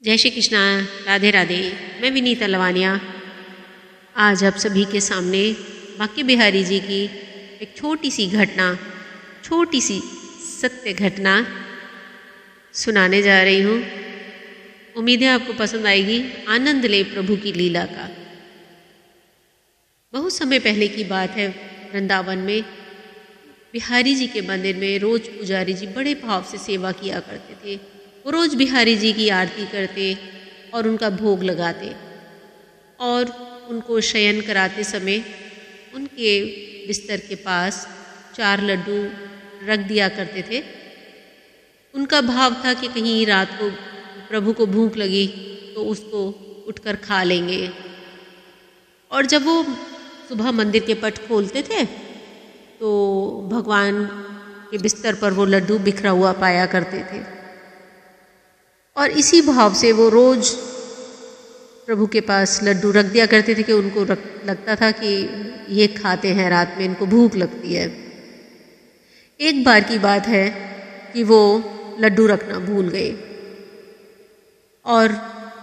जय श्री कृष्णा। राधे राधे। मैं विनीता लवानिया आज आप सभी के सामने बांके बिहारी जी की एक छोटी सी घटना, छोटी सी सत्य घटना सुनाने जा रही हूँ। उम्मीद है आपको पसंद आएगी। आनंद ले प्रभु की लीला का। बहुत समय पहले की बात है। वृंदावन में बिहारी जी के मंदिर में रोज पुजारी जी बड़े भाव से सेवा किया करते थे। वो रोज बिहारी जी की आरती करते और उनका भोग लगाते और उनको शयन कराते समय उनके बिस्तर के पास 4 लड्डू रख दिया करते थे। उनका भाव था कि कहीं रात को प्रभु को भूख लगी तो उसको उठकर खा लेंगे। और जब वो सुबह मंदिर के पट खोलते थे तो भगवान के बिस्तर पर वो लड्डू बिखरा हुआ पाया करते थे। और इसी भाव से वो रोज प्रभु के पास लड्डू रख दिया करते थे कि उनको लगता था कि ये खाते हैं रात में, इनको भूख लगती है। एक बार की बात है कि वो लड्डू रखना भूल गए और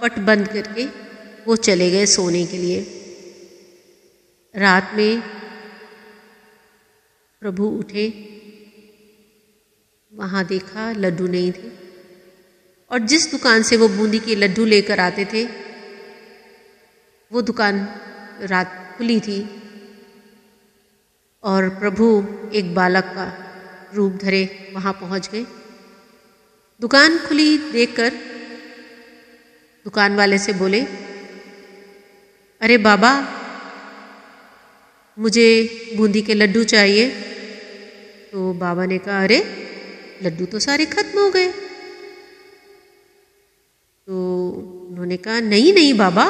पट बंद करके वो चले गए सोने के लिए। रात में प्रभु उठे, वहाँ देखा लड्डू नहीं थे और जिस दुकान से वो बूंदी के लड्डू लेकर आते थे वो दुकान रात खुली थी और प्रभु एक बालक का रूप धरे वहाँ पहुँच गए। दुकान खुली देखकर दुकान वाले से बोले, अरे बाबा, मुझे बूंदी के लड्डू चाहिए। तो बाबा ने कहा, अरे लड्डू तो सारे खत्म हो गए। तो उन्होंने कहा, नहीं नहीं बाबा,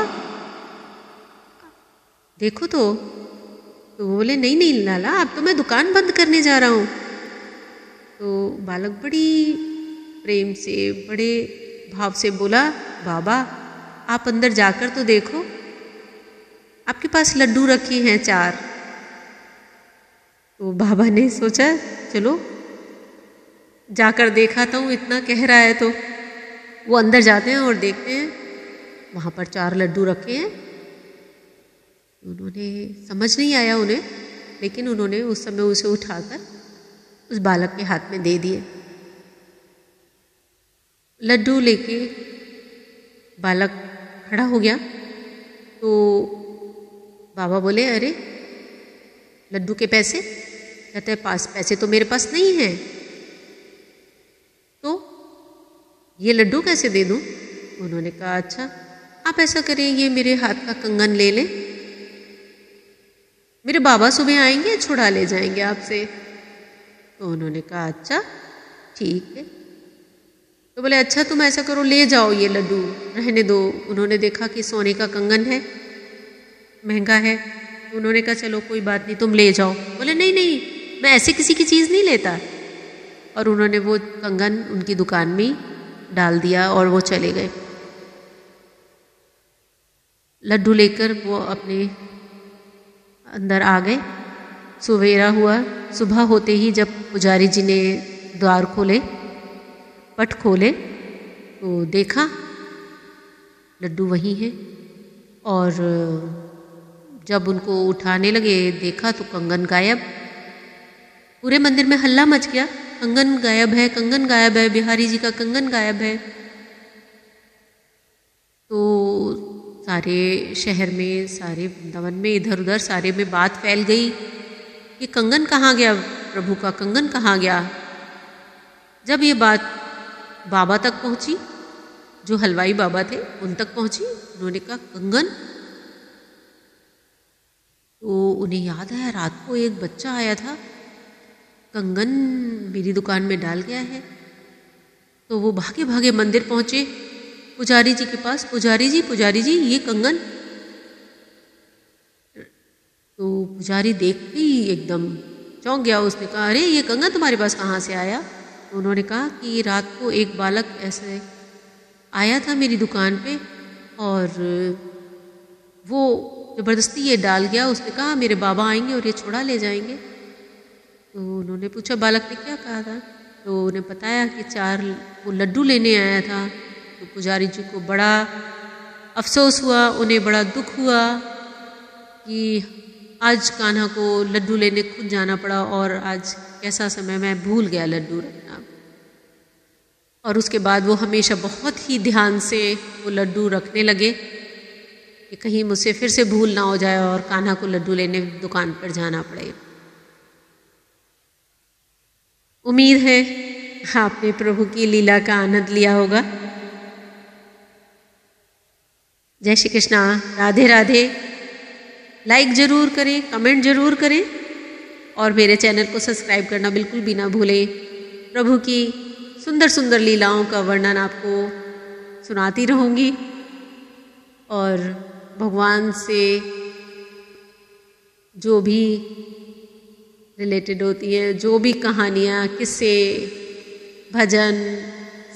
देखो तो वो बोले, नहीं नहीं लाला, अब तो मैं दुकान बंद करने जा रहा हूँ। तो बालक बड़ी प्रेम से, बड़े भाव से बोला, बाबा आप अंदर जाकर तो देखो, आपके पास लड्डू रखे हैं 4। तो बाबा ने सोचा चलो जाकर देखा तो इतना कह रहा है तो वो अंदर जाते हैं और देखते हैं वहाँ पर 4 लड्डू रखे हैं। उन्होंने समझ नहीं आया उन्हें, लेकिन उन्होंने उस समय उसे उठाकर उस बालक के हाथ में दे दिए। लड्डू लेके बालक खड़ा हो गया। तो बाबा बोले, अरे लड्डू के पैसे? कहते हैं, पास पैसे तो मेरे पास नहीं हैं, तो ये लड्डू कैसे दे दूं? उन्होंने कहा, अच्छा आप ऐसा करें, ये मेरे हाथ का कंगन ले लें, मेरे बाबा सुबह आएंगे छुड़ा ले जाएंगे आपसे। तो उन्होंने कहा, अच्छा ठीक है। तो बोले, अच्छा तुम ऐसा करो, ले जाओ ये लड्डू, रहने दो। उन्होंने देखा कि सोने का कंगन है, महंगा है। उन्होंने कहा, चलो कोई बात नहीं, तुम ले जाओ। बोले, नहीं नहीं, मैं ऐसे किसी की चीज़ नहीं लेता। और उन्होंने वो कंगन उनकी दुकान में डाल दिया और वो चले गए। लड्डू लेकर वो अपने अंदर आ गए। सवेरा हुआ। सुबह होते ही जब पुजारी जी ने द्वार खोले, पट खोले, तो देखा लड्डू वहीं हैं। और जब उनको उठाने लगे देखा तो कंगन गायब। पूरे मंदिर में हल्ला मच गया, कंगन गायब है, कंगन गायब है, बिहारी जी का कंगन गायब है। तो सारे शहर में, सारे वृंदावन में, इधर उधर सारे में बात फैल गई कि कंगन कहाँ गया, प्रभु का कंगन कहाँ गया। जब ये बात बाबा तक पहुँची, जो हलवाई बाबा थे उन तक पहुँची, उन्होंने कहा, कंगन? तो उन्हें याद आया, रात को एक बच्चा आया था, कंगन मेरी दुकान में डाल गया है। तो वो भागे भागे मंदिर पहुँचे पुजारी जी के पास, पुजारी जी ये कंगन। तो पुजारी देखते ही एकदम चौंक गया। उसने कहा, अरे ये कंगन तुम्हारे पास कहाँ से आया? तो उन्होंने कहा कि रात को एक बालक ऐसे आया था मेरी दुकान पे और वो ज़बरदस्ती ये डाल गया। उसने कहा मेरे बाबा आएंगे और ये छुड़ा ले जाएंगे। तो उन्होंने पूछा, बालक ने क्या कहा था? तो उन्हें बताया कि 4 वो लड्डू लेने आया था, तो पुजारी जी को बड़ा अफसोस हुआ, उन्हें बड़ा दुख हुआ कि आज कान्हा को लड्डू लेने खुद जाना पड़ा और आज कैसा समय, मैं भूल गया लड्डू रखना। और उसके बाद वो हमेशा बहुत ही ध्यान से वो लड्डू रखने लगे कि कहीं मुझसे फिर से भूल ना हो जाए और कान्हा को लड्डू लेने दुकान पर जाना पड़े। उम्मीद है आपने प्रभु की लीला का आनंद लिया होगा। जय श्री कृष्णा, राधे राधे। लाइक जरूर करें, कमेंट जरूर करें और मेरे चैनल को सब्सक्राइब करना बिल्कुल भी ना भूलें। प्रभु की सुंदर सुंदर लीलाओं का वर्णन आपको सुनाती रहूँगी और भगवान से जो भी रिलेटेड होती हैं, जो भी कहानियाँ, किस्से, भजन,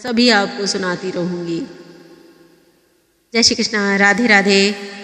सभी आपको सुनाती रहूँगी। जय श्री कृष्णा, राधे राधे।